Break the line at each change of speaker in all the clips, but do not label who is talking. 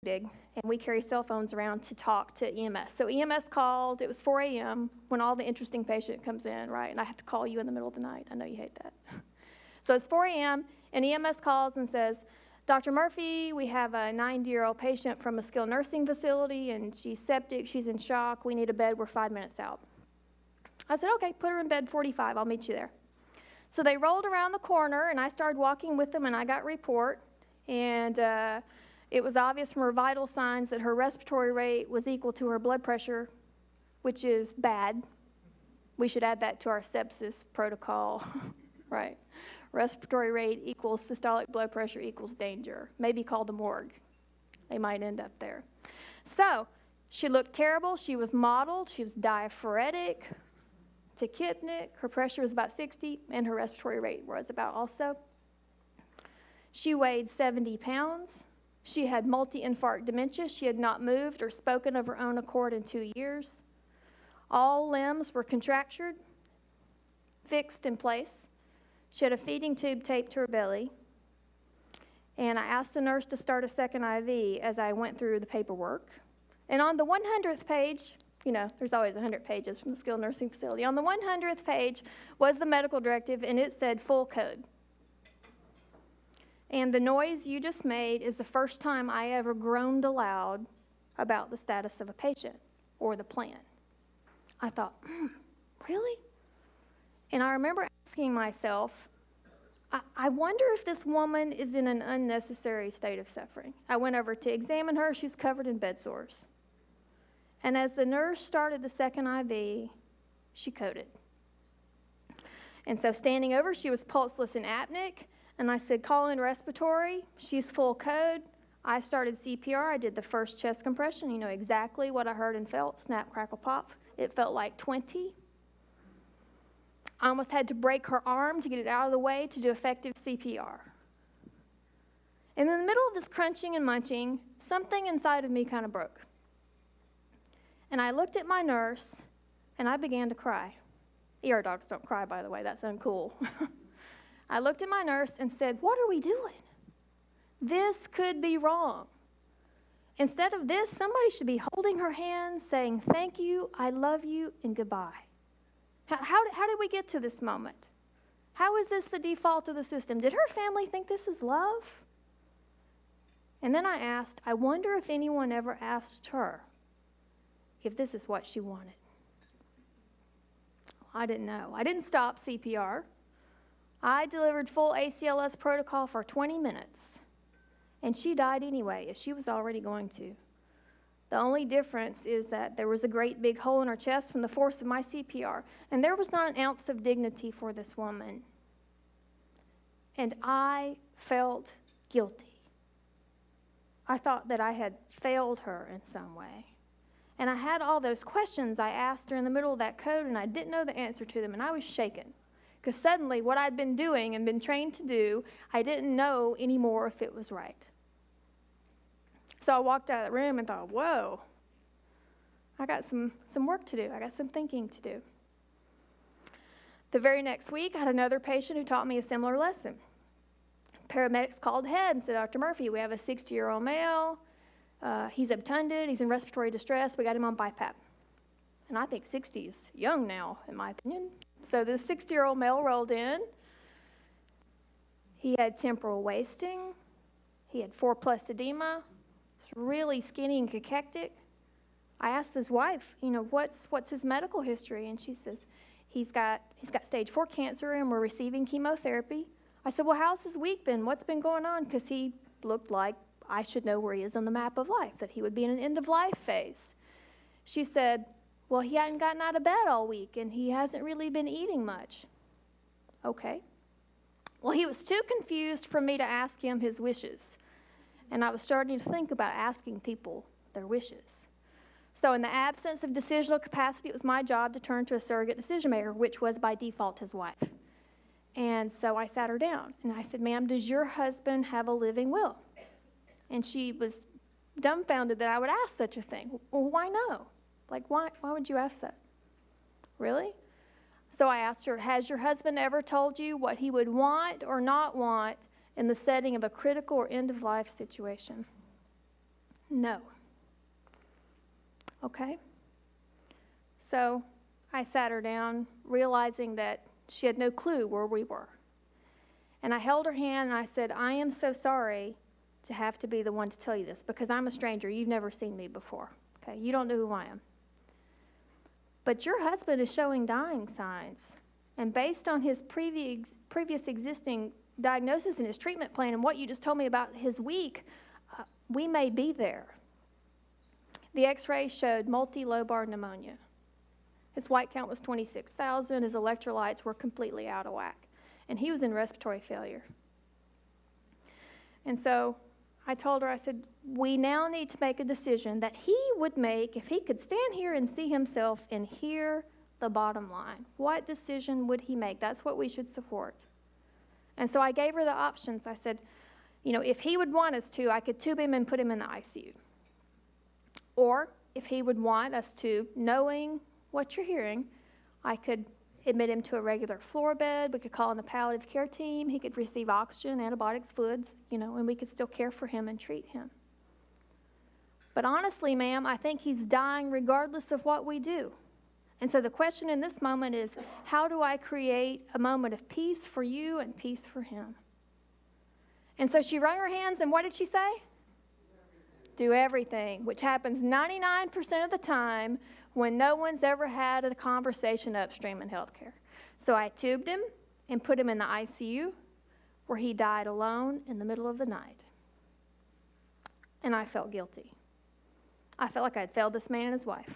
big, and we carry cell phones around to talk to EMS. So EMS called. It was 4 a.m. when all the interesting patient comes in, right? And I have to call you in the middle of the night. I know you hate that. So it's 4 a.m., and EMS calls and says, Dr. Murphy, we have a 90-year-old patient from a skilled nursing facility, and she's septic, she's in shock, we need a bed, we're 5 minutes out. I said, okay, put her in bed 45, I'll meet you there. So they rolled around the corner, and I started walking with them, and I got a report, and it was obvious from her vital signs that her respiratory rate was equal to her blood pressure, which is bad. We should add that to our sepsis protocol, right? Respiratory rate equals systolic blood pressure equals danger. Maybe call the morgue. They might end up there. So she looked terrible. She was mottled. She was diaphoretic, tachypnic. Her pressure was about 60, and her respiratory rate was about also. She weighed 70 pounds. She had multi-infarct dementia. She had not moved or spoken of her own accord in 2 years. All limbs were contractured, fixed in place. She had a feeding tube taped to her belly. And I asked the nurse to start a second IV as I went through the paperwork. And on the 100th page, you know, there's always 100 pages from the skilled nursing facility. On the 100th page was the medical directive, and it said full code. And the noise you just made is the first time I ever groaned aloud about the status of a patient or the plan. I thought, really? And I remember asking myself, I wonder if this woman is in an unnecessary state of suffering. I went over to examine her. She was covered in bed sores. And as the nurse started the second IV, she coded. And so standing over, she was pulseless and apneic. And I said, call in respiratory. She's full code. I started CPR. I did the first chest compression. You know exactly what I heard and felt. Snap, crackle, pop. It felt like 20. I almost had to break her arm to get it out of the way to do effective CPR. And in the middle of this crunching and munching, something inside of me kind of broke. And I looked at my nurse, and I began to cry. ER docs don't cry, by the way. That's uncool. I looked at my nurse and said, what are we doing? This could be wrong. Instead of this, somebody should be holding her hand, saying, thank you, I love you, and goodbye. How did we get to this moment? How is this the default of the system? Did her family think this is love? And then I asked, I wonder if anyone ever asked her if this is what she wanted. I didn't know. I didn't stop CPR. I delivered full ACLS protocol for 20 minutes, and she died anyway, as she was already going to. The only difference is that there was a great big hole in her chest from the force of my CPR, and there was not an ounce of dignity for this woman. And I felt guilty. I thought that I had failed her in some way. And I had all those questions I asked her in the middle of that code, and I didn't know the answer to them, and I was shaken. Because suddenly what I'd been doing and been trained to do, I didn't know anymore if it was right. So I walked out of the room and thought, whoa, I got some work to do. I got some thinking to do. The very next week, I had another patient who taught me a similar lesson. Paramedics called ahead and said, Dr. Murphy, we have a 60-year-old male. He's obtunded. He's in respiratory distress. We got him on BiPAP. And I think 60 is young now, in my opinion. So this 60-year-old male rolled in. He had temporal wasting. He had 4+ edema. Really skinny and cachectic. I asked his wife, what's his medical history? And she says, he's got stage 4 cancer and we're receiving chemotherapy. I said, well, how's his week been? What's been going on? Because he looked like I should know where he is on the map of life, that he would be in an end-of-life phase. She said, well, he hadn't gotten out of bed all week and he hasn't really been eating much. Okay. Well, he was too confused for me to ask him his wishes. And I was starting to think about asking people their wishes. So in the absence of decisional capacity, it was my job to turn to a surrogate decision maker, which was by default his wife. And so I sat her down and I said, ma'am, does your husband have a living will? And she was dumbfounded that I would ask such a thing. Well, why no? Why would you ask that? Really? So I asked her, has your husband ever told you what he would want or not want in the setting of a critical or end-of-life situation? No. Okay? So I sat her down, realizing that she had no clue where we were. And I held her hand and I said, I am so sorry to have to be the one to tell you this because I'm a stranger. You've never seen me before. Okay? You don't know who I am. But your husband is showing dying signs. And based on his previous existing diagnosis and his treatment plan and what you just told me about his week, we may be there. The x-ray showed multi-lobar pneumonia. His white count was 26,000. His electrolytes were completely out of whack. And he was in respiratory failure. And so I told her, I said, we now need to make a decision that he would make if he could stand here and see himself and hear the bottom line. What decision would he make? That's what we should support. And so I gave her the options. I said, if he would want us to, I could tube him and put him in the ICU. Or if he would want us to, knowing what you're hearing, I could admit him to a regular floor bed. We could call in the palliative care team. He could receive oxygen, antibiotics, fluids, and we could still care for him and treat him. But honestly, ma'am, I think he's dying regardless of what we do. And so the question in this moment is, how do I create a moment of peace for you and peace for him? And so she wrung her hands, and what did she say? Do everything, which happens 99% of the time when no one's ever had a conversation upstream in healthcare. So I tubed him and put him in the ICU, where he died alone in the middle of the night. And I felt guilty. I felt like I had failed this man and his wife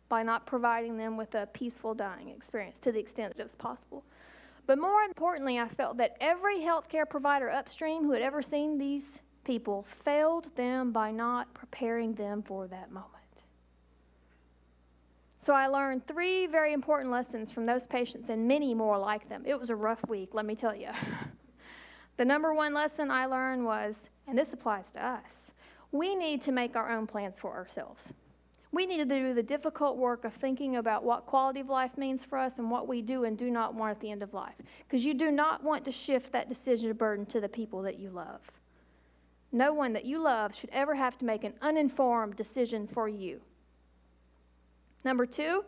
by not providing them with a peaceful dying experience to the extent that it was possible. But more importantly, I felt that every healthcare provider upstream who had ever seen these people failed them by not preparing them for that moment. So I learned 3 very important lessons from those patients and many more like them. It was a rough week, let me tell you. The number 1 lesson I learned was, and this applies to us, we need to make our own plans for ourselves. We need to do the difficult work of thinking about what quality of life means for us and what we do and do not want at the end of life. Because you do not want to shift that decision burden to the people that you love. No one that you love should ever have to make an uninformed decision for you. Number 2,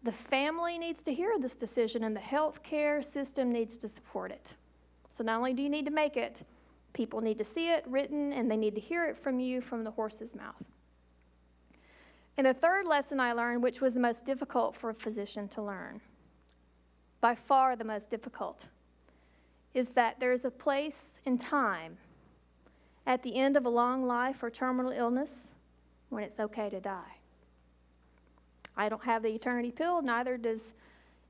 the family needs to hear this decision and the healthcare system needs to support it. So not only do you need to make it, people need to see it written and they need to hear it from you from the horse's mouth. And the 3rd lesson I learned, which was the most difficult for a physician to learn, by far the most difficult, is that there's a place and time at the end of a long life or terminal illness when it's okay to die. I don't have the eternity pill, neither does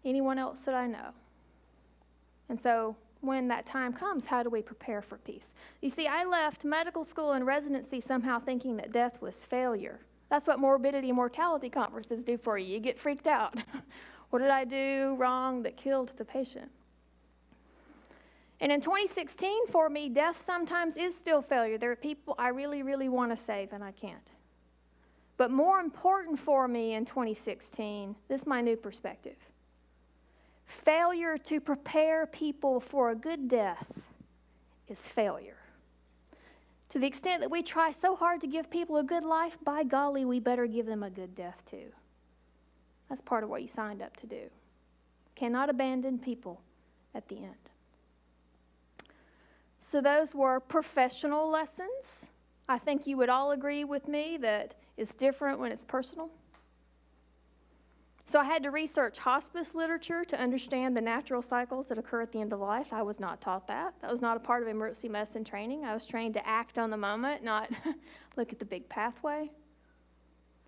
anyone else that I know. And so when that time comes, how do we prepare for peace? You see, I left medical school and residency somehow thinking that death was failure. That's what morbidity and mortality conferences do for you. You get freaked out. What did I do wrong that killed the patient? And in 2016, for me, death sometimes is still failure. There are people I really, really want to save, and I can't. But more important for me in 2016, this is my new perspective. Failure to prepare people for a good death is failure. To the extent that we try so hard to give people a good life, by golly, we better give them a good death too. That's part of what you signed up to do. Cannot abandon people at the end. So those were professional lessons. I think you would all agree with me that it's different when it's personal. So I had to research hospice literature to understand the natural cycles that occur at the end of life. I was not taught that. That was not a part of emergency medicine training. I was trained to act on the moment, not look at the big pathway.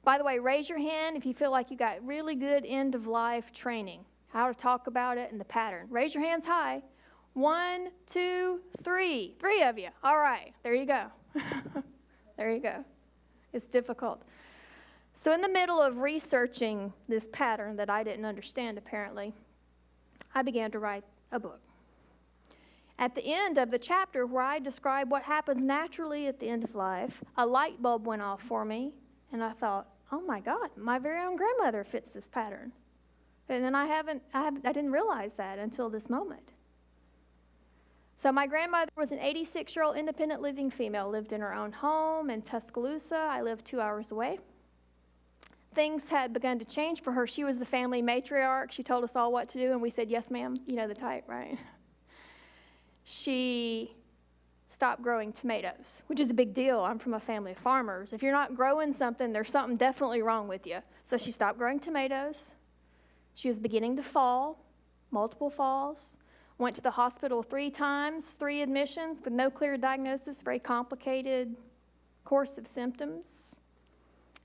By the way, raise your hand if you feel like you got really good end-of-life training, how to talk about it and the pattern. Raise your hands high. 1, 2, 3. 3 of you. All right, there you go. There you go. It's difficult. So in the middle of researching this pattern that I didn't understand, apparently, I began to write a book. At the end of the chapter where I describe what happens naturally at the end of life, a light bulb went off for me, and I thought, oh my God, my very own grandmother fits this pattern. And then I didn't realize that until this moment. So my grandmother was an 86-year-old independent living female, lived in her own home in Tuscaloosa. I lived 2 hours away. Things had begun to change for her. She was the family matriarch. She told us all what to do, and we said, yes, ma'am. You know the type, right? She stopped growing tomatoes, which is a big deal. I'm from a family of farmers. If you're not growing something, there's something definitely wrong with you. So she stopped growing tomatoes. She was beginning to fall, multiple falls. Went to the hospital 3 times, 3 admissions with no clear diagnosis, very complicated course of symptoms.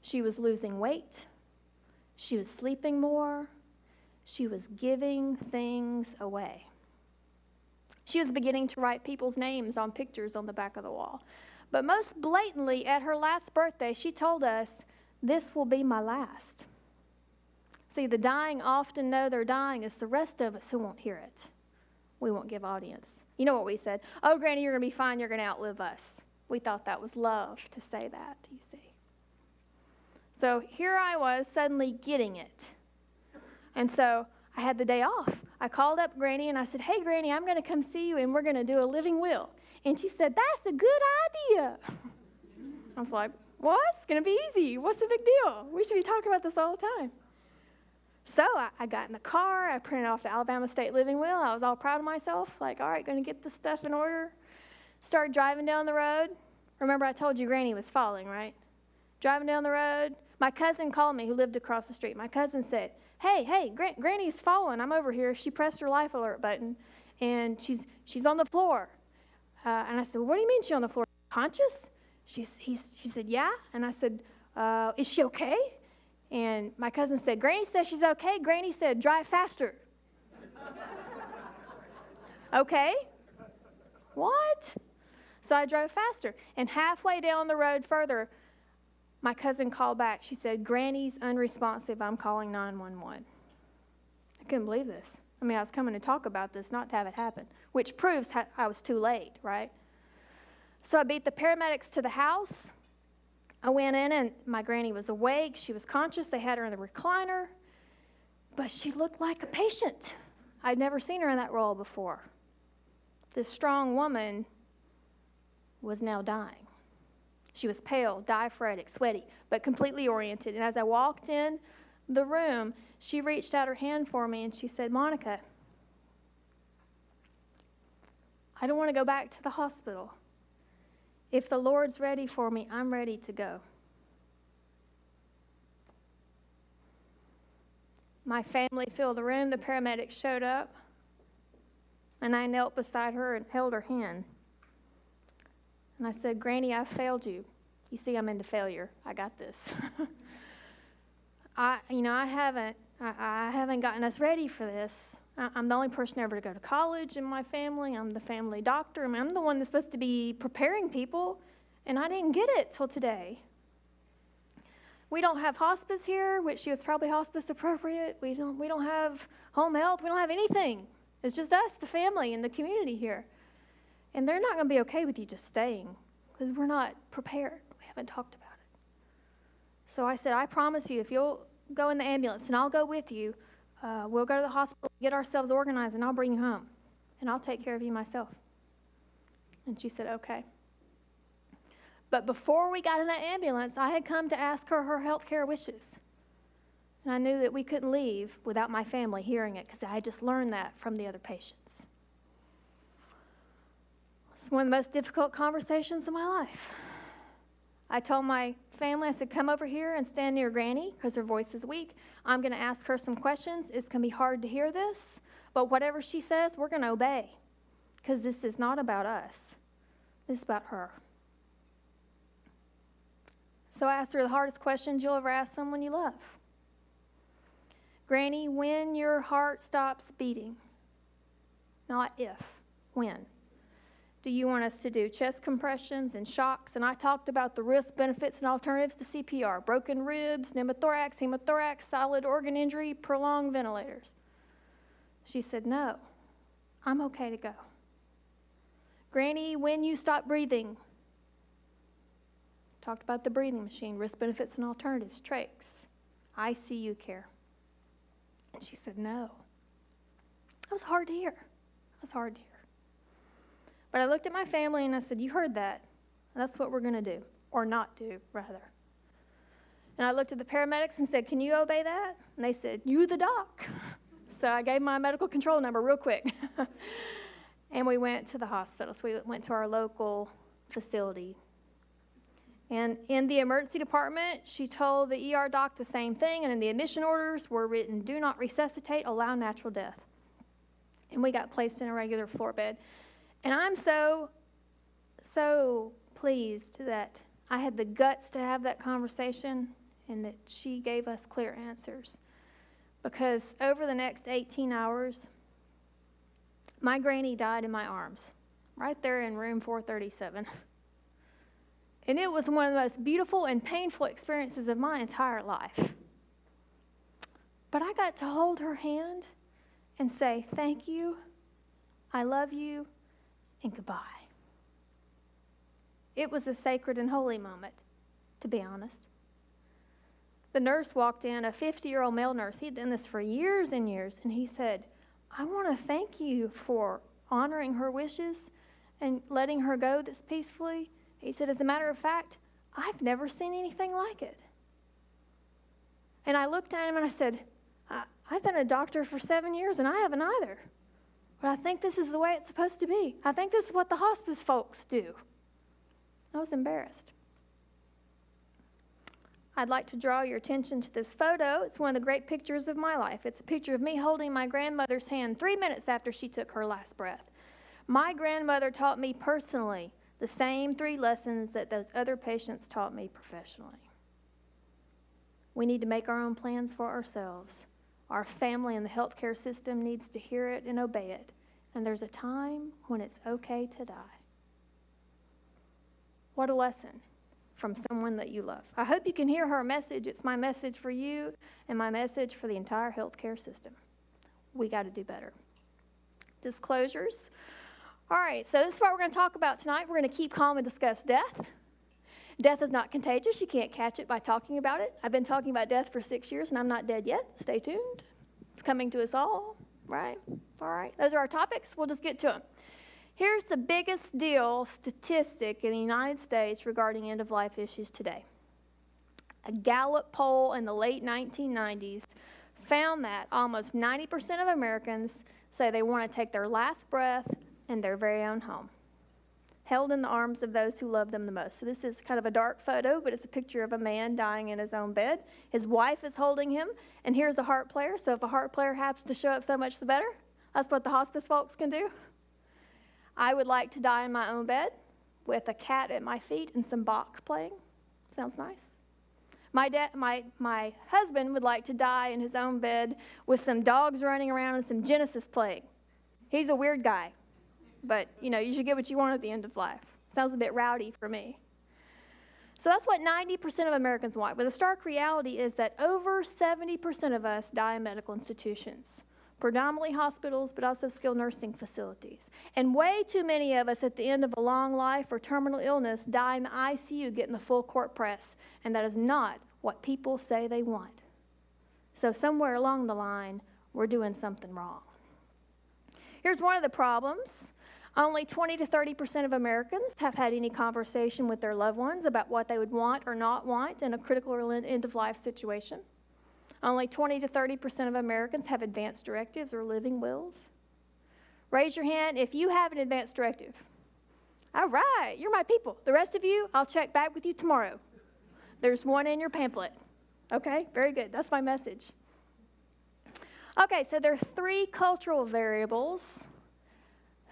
She was losing weight. She was sleeping more. She was giving things away. She was beginning to write people's names on pictures on the back of the wall. But most blatantly, at her last birthday, she told us, "This will be my last." See, the dying often know they're dying. It's the rest of us who won't hear it. We won't give audience. You know what we said? "Oh, Granny, you're going to be fine. You're going to outlive us." We thought that was love to say that, you see. So here I was suddenly getting it. And so I had the day off. I called up Granny and I said, "Hey, Granny, I'm going to come see you and we're going to do a living will." And she said, "That's a good idea." I was like, "What? It's going to be easy. What's the big deal? We should be talking about this all the time." So I got in the car, I printed off the Alabama State Living Will. I was all proud of myself, like, all right, going to get this stuff in order. Started driving down the road. Remember I told you Granny was falling, right? Driving down the road. My cousin called me, who lived across the street. My cousin said, hey, Granny's falling. I'm over here. She pressed her life alert button, and she's on the floor. And I said, "Well, what do you mean she's on the floor? Conscious?" She said, "Yeah." And I said, "Is she okay?" And my cousin said, "Granny says she's okay." Granny said, "Drive faster." Okay. What? So I drove faster. And halfway down the road further, my cousin called back. She said, "Granny's unresponsive. I'm calling 911. I couldn't believe this. I mean, I was coming to talk about this, not to have it happen, which proves I was too late, right? So I beat the paramedics to the house. I went in and my Granny was awake. She was conscious. They had her in the recliner. But she looked like a patient. I'd never seen her in that role before. This strong woman was now dying. She was pale, diaphoretic, sweaty, but completely oriented. And as I walked in the room, she reached out her hand for me and she said, "Monica, I don't want to go back to the hospital. If the Lord's ready for me, I'm ready to go." My family filled the room. The paramedics showed up. And I knelt beside her and held her hand. And I said, "Granny, I failed you. You see, I'm into failure. I got this." I haven't gotten us ready for this. I'm the only person ever to go to college in my family. I'm the family doctor. I mean, I'm the one that's supposed to be preparing people, and I didn't get it till today. We don't have hospice here, which she was probably hospice appropriate. We don't have home health. We don't have anything. It's just us, the family, and the community here. And they're not going to be okay with you just staying because we're not prepared. We haven't talked about it. So I said, "I promise you, if you'll go in the ambulance and I'll go with you, we'll go to the hospital, get ourselves organized, and I'll bring you home. And I'll take care of you myself." And she said, "Okay." But before we got in that ambulance, I had come to ask her health care wishes. And I knew that we couldn't leave without my family hearing it because I had just learned that from the other patients. It's one of the most difficult conversations of my life. I told my family, I said, "Come over here and stand near Granny because her voice is weak. I'm going to ask her some questions. It's going to be hard to hear this, but whatever she says, we're going to obey because this is not about us. This is about her." So I asked her the hardest questions you'll ever ask someone you love. "Granny, when your heart stops beating, not if, when, do you want us to do chest compressions and shocks?" And I talked about the risks, benefits, and alternatives to CPR, broken ribs, pneumothorax, hemothorax, solid organ injury, prolonged ventilators. She said, "No, I'm okay to go." "Granny, when you stop breathing," talked about the breathing machine, risk, benefits, and alternatives, trachs, ICU care. And she said, "No." That was hard to hear. It was hard to hear. But I looked at my family and I said, you heard that. That's what we're going to do, or not do, rather. And I looked at the paramedics and said, can you obey that? And they said, you the doc. So I gave my medical control number real quick. And we went to the hospital. So we went to our local facility. And in the emergency department, she told the ER doc the same thing. And in the admission orders were written, do not resuscitate, allow natural death. And we got placed in a regular floor bed. And I'm so pleased that I had the guts to have that conversation and that she gave us clear answers. Because over the next 18 hours, my granny died in my arms, right there in room 437. And it was one of the most beautiful and painful experiences of my entire life. But I got to hold her hand and say, thank you, I love you, and goodbye. It was a sacred and holy moment, to be honest. The nurse walked in, a 50-year-old male nurse. He'd done this for years and years, and he said, I want to thank you for honoring her wishes and letting her go this peacefully. He said, as a matter of fact, I've never seen anything like it. And I looked at him and I said, I've been a doctor for 7 years and I haven't either. But I think this is the way it's supposed to be. I think this is what the hospice folks do. I was embarrassed. I'd like to draw your attention to this photo. It's one of the great pictures of my life. It's a picture of me holding my grandmother's hand 3 minutes after she took her last breath. My grandmother taught me personally the same 3 lessons that those other patients taught me professionally. We need to make our own plans for ourselves. Our family and the healthcare system needs to hear it and obey it. And there's a time when it's okay to die. What a lesson from someone that you love. I hope you can hear her message. It's my message for you and my message for the entire healthcare system. We got to do better. Disclosures. All right, so this is what we're going to talk about tonight. We're going to keep calm and discuss death. Death is not contagious. You can't catch it by talking about it. I've been talking about death for 6 years, and I'm not dead yet. Stay tuned. It's coming to us all, right? All right, those are our topics. We'll just get to them. Here's the biggest deal statistic in the United States regarding end-of-life issues today. A Gallup poll in the late 1990s found that almost 90% of Americans say they want to take their last breath in their very own home, held in the arms of those who love them the most. So this is kind of a dark photo, but it's a picture of a man dying in his own bed. His wife is holding him, and here's a heart player. So if a heart player happens to show up, so much the better. That's what the hospice folks can do. I would like to die in my own bed with a cat at my feet and some Bach playing. Sounds nice. My husband would like to die in his own bed with some dogs running around and some Genesis playing. He's a weird guy, but you should get what you want at the end of life. Sounds a bit rowdy for me. So that's what 90% of Americans want. But the stark reality is that over 70% of us die in medical institutions. Predominantly hospitals, but also skilled nursing facilities. And way too many of us at the end of a long life or terminal illness die in the ICU getting the full court press. And that is not what people say they want. So somewhere along the line, we're doing something wrong. Here's one of the problems. Only 20 to 30% of Americans have had any conversation with their loved ones about what they would want or not want in a critical or end-of-life situation. Only 20 to 30% of Americans have advance directives or living wills. Raise your hand if you have an advance directive. All right, you're my people. The rest of you, I'll check back with you tomorrow. There's one in your pamphlet. Okay, very good. That's my message. Okay, so there are 3 cultural variables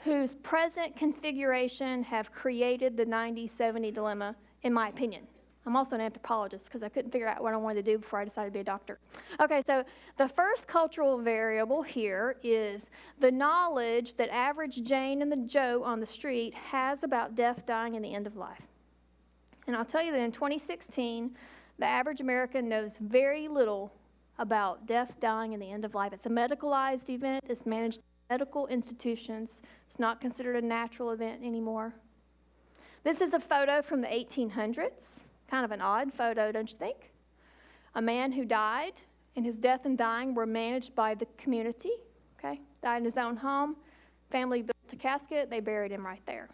whose present configuration have created the 90-70 dilemma, in my opinion. I'm also an anthropologist because I couldn't figure out what I wanted to do before I decided to be a doctor. Okay, so the first cultural variable here is the knowledge that average Jane and the Joe on the street has about death, dying, and the end of life. And I'll tell you that in 2016, the average American knows very little about death, dying, and the end of life. It's a medicalized event. It's managed in medical institutions. It's not considered a natural event anymore. This is a photo from the 1800s. Kind of an odd photo, don't you think? A man who died, and his death and dying were managed by the community, okay? Died in his own home. Family built a casket, they buried him right there.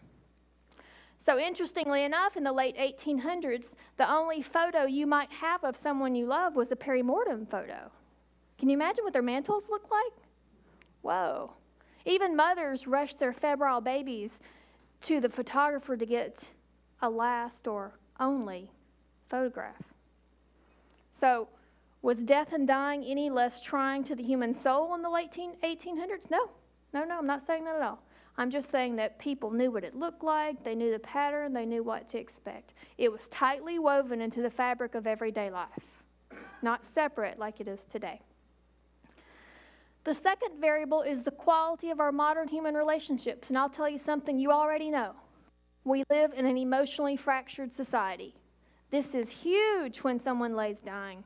So interestingly enough, in the late 1800s, the only photo you might have of someone you love was a perimortem photo. Can you imagine what their mantles looked like? Whoa. Even mothers rushed their febrile babies to the photographer to get a last or only photograph. So, was death and dying any less trying to the human soul in the late 1800s? No, I'm not saying that at all. I'm just saying that people knew what it looked like, they knew the pattern, they knew what to expect. It was tightly woven into the fabric of everyday life, not separate like it is today. The second variable is the quality of our modern human relationships, and I'll tell you something you already know. We live in an emotionally fractured society. This is huge when someone lays dying.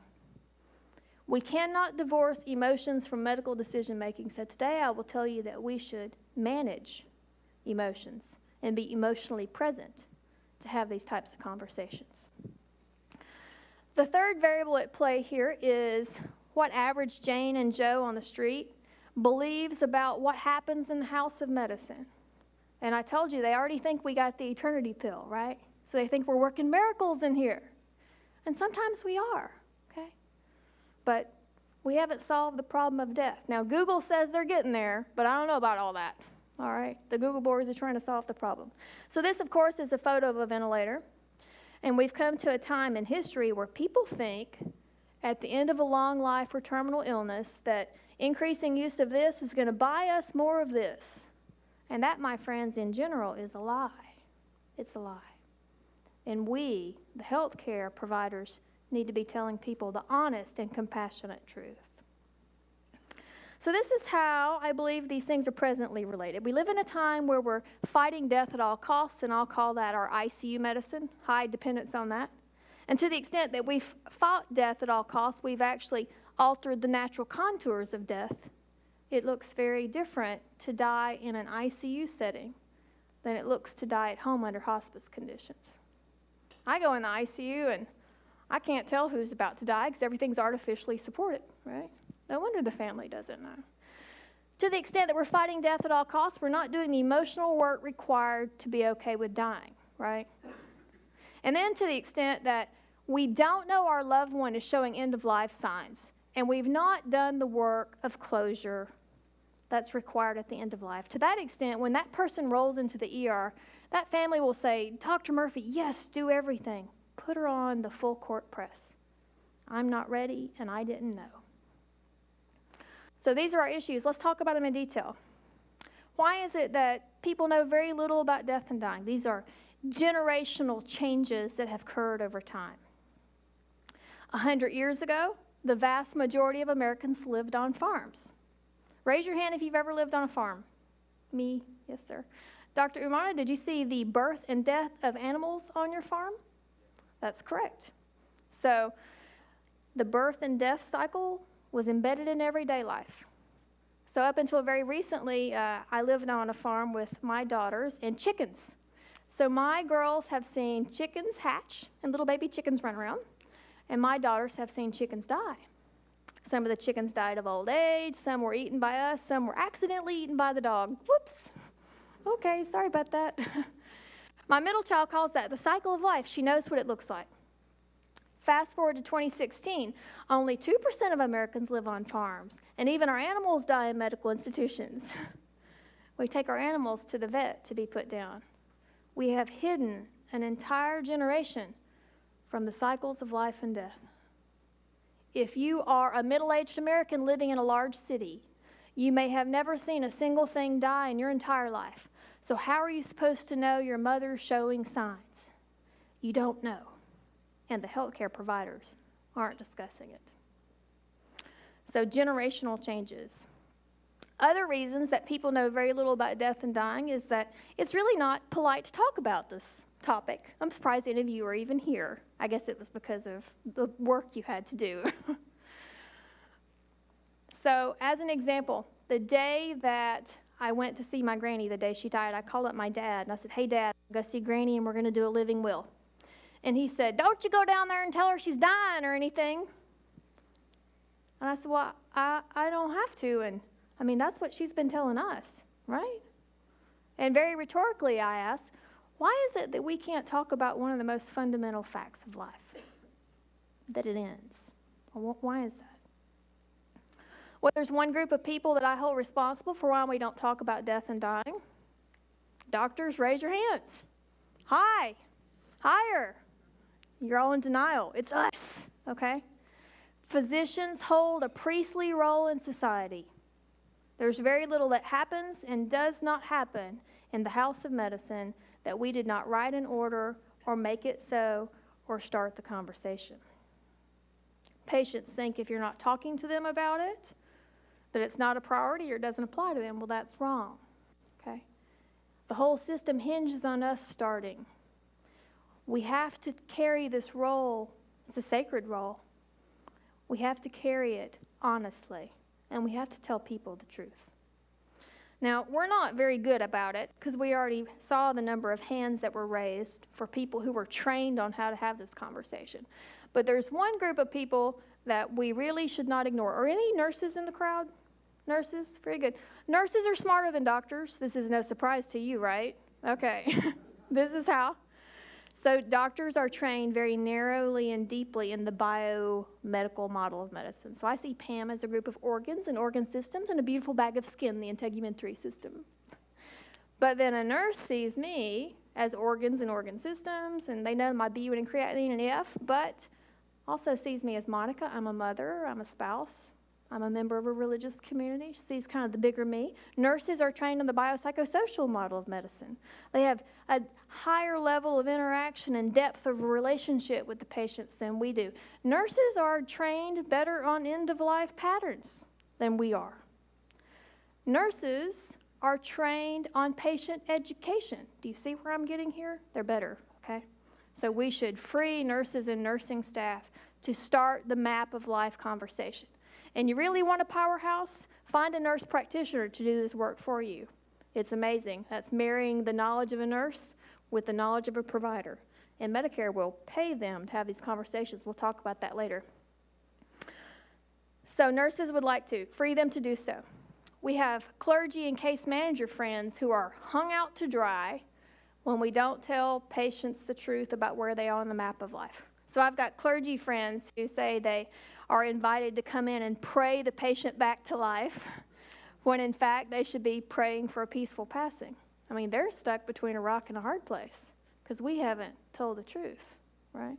We cannot divorce emotions from medical decision making, so today I will tell you that we should manage emotions and be emotionally present to have these types of conversations. The third variable at play here is what average Jane and Joe on the street believes about what happens in the house of medicine. And I told you, they already think we got the eternity pill, right? So they think we're working miracles in here. And sometimes we are, okay? But we haven't solved the problem of death. Now, Google says they're getting there, but I don't know about all that, all right? The Google boys are trying to solve the problem. So this, of course, is a photo of a ventilator. And we've come to a time in history where people think at the end of a long life or terminal illness that increasing use of this is going to buy us more of this. And that, my friends, in general, is a lie. It's a lie. And we, the healthcare providers, need to be telling people the honest and compassionate truth. So this is how I believe these things are presently related. We live in a time where we're fighting death at all costs, and I'll call that our ICU medicine, high dependence on that. And to the extent that we've fought death at all costs, we've actually altered the natural contours of death. It looks very different to die in an ICU setting than it looks to die at home under hospice conditions. I go in the ICU and I can't tell who's about to die because everything's artificially supported, right? No wonder the family doesn't know. To the extent that we're fighting death at all costs, we're not doing the emotional work required to be okay with dying, right? And then to the extent that we don't know our loved one is showing end-of-life signs, and we've not done the work of closure that's required at the end of life. To that extent, when that person rolls into the ER, that family will say, Dr. Murphy, yes, do everything. Put her on the full court press. I'm not ready, and I didn't know. So these are our issues. Let's talk about them in detail. Why is it that people know very little about death and dying? These are generational changes that have occurred over time. 100 years ago, the vast majority of Americans lived on farms. Raise your hand if you've ever lived on a farm. Me? Yes, sir. Dr. Umana, did you see the birth and death of animals on your farm? That's correct. So the birth and death cycle was embedded in everyday life. So up until very recently, I lived on a farm with my daughters and chickens. So my girls have seen chickens hatch and little baby chickens run around, and my daughters have seen chickens die. Some of the chickens died of old age, some were eaten by us, some were accidentally eaten by the dog. Whoops. Okay, sorry about that. My middle child calls that the cycle of life. She knows what it looks like. Fast forward to 2016, only 2% of Americans live on farms, and even our animals die in medical institutions. We take our animals to the vet to be put down. We have hidden an entire generation from the cycles of life and death. If you are a middle-aged American living in a large city, you may have never seen a single thing die in your entire life. So how are you supposed to know your mother's showing signs? You don't know. And the healthcare providers aren't discussing it. So generational changes. Other reasons that people know very little about death and dying is that it's really not polite to talk about this topic. I'm surprised any of you are even here. I guess it was because of the work you had to do. So as an example, the day that I went to see my granny, the day she died, I called up my dad and I said, hey Dad, I'm going to see Granny and we're going to do a living will. And he said, don't you go down there and tell her she's dying or anything. And I said, well, I don't have to. And I mean, that's what she's been telling us, right? And very rhetorically, I ask, why is it that we can't talk about one of the most fundamental facts of life? That it ends. Well, why is that? Well, there's one group of people that I hold responsible for why we don't talk about death and dying. Doctors, raise your hands. Hi. Higher. You're all in denial. It's us, okay? Physicians hold a priestly role in society. There's very little that happens and does not happen in the house of medicine that we did not write an order or make it so or start the conversation. Patients think if you're not talking to them about it, that it's not a priority or it doesn't apply to them. Well, that's wrong, okay? The whole system hinges on us starting. We have to carry this role. It's a sacred role. We have to carry it honestly, and we have to tell people the truth. Now, we're not very good about it because we already saw the number of hands that were raised for people who were trained on how to have this conversation. But there's one group of people that we really should not ignore. Are any nurses in the crowd? Nurses? Very good. Nurses are smarter than doctors. This is no surprise to you, right? Okay. This is how. So doctors are trained very narrowly and deeply in the biomedical model of medicine. So I see Pam as a group of organs and organ systems and a beautiful bag of skin, the integumentary system. But then a nurse sees me as organs and organ systems, and they know my BUN and creatinine and F, but also sees me as Monica. I'm a mother, I'm a spouse, I'm a member of a religious community. She sees kind of the bigger me. Nurses are trained in the biopsychosocial model of medicine. They have a higher level of interaction and depth of relationship with the patients than we do. Nurses are trained better on end-of-life patterns than we are. Nurses are trained on patient education. Do you see where I'm getting here? They're better, okay? So we should free nurses and nursing staff to start the map of life conversation. And you really want a powerhouse? Find a nurse practitioner to do this work for you. It's amazing. That's marrying the knowledge of a nurse with the knowledge of a provider. And Medicare will pay them to have these conversations. We'll talk about that later. So nurses would like to free them to do so. We have clergy and case manager friends who are hung out to dry when we don't tell patients the truth about where they are on the map of life. So I've got clergy friends who say they are invited to come in and pray the patient back to life, when in fact they should be praying for a peaceful passing. I mean, they're stuck between a rock and a hard place because we haven't told the truth, right?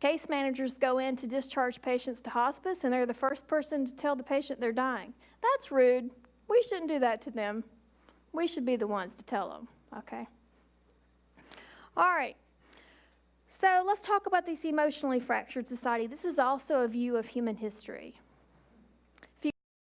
Case managers go in to discharge patients to hospice, and they're the first person to tell the patient they're dying. That's rude. We shouldn't do that to them. We should be the ones to tell them, okay? All right. So let's talk about this emotionally fractured society. This is also a view of human history.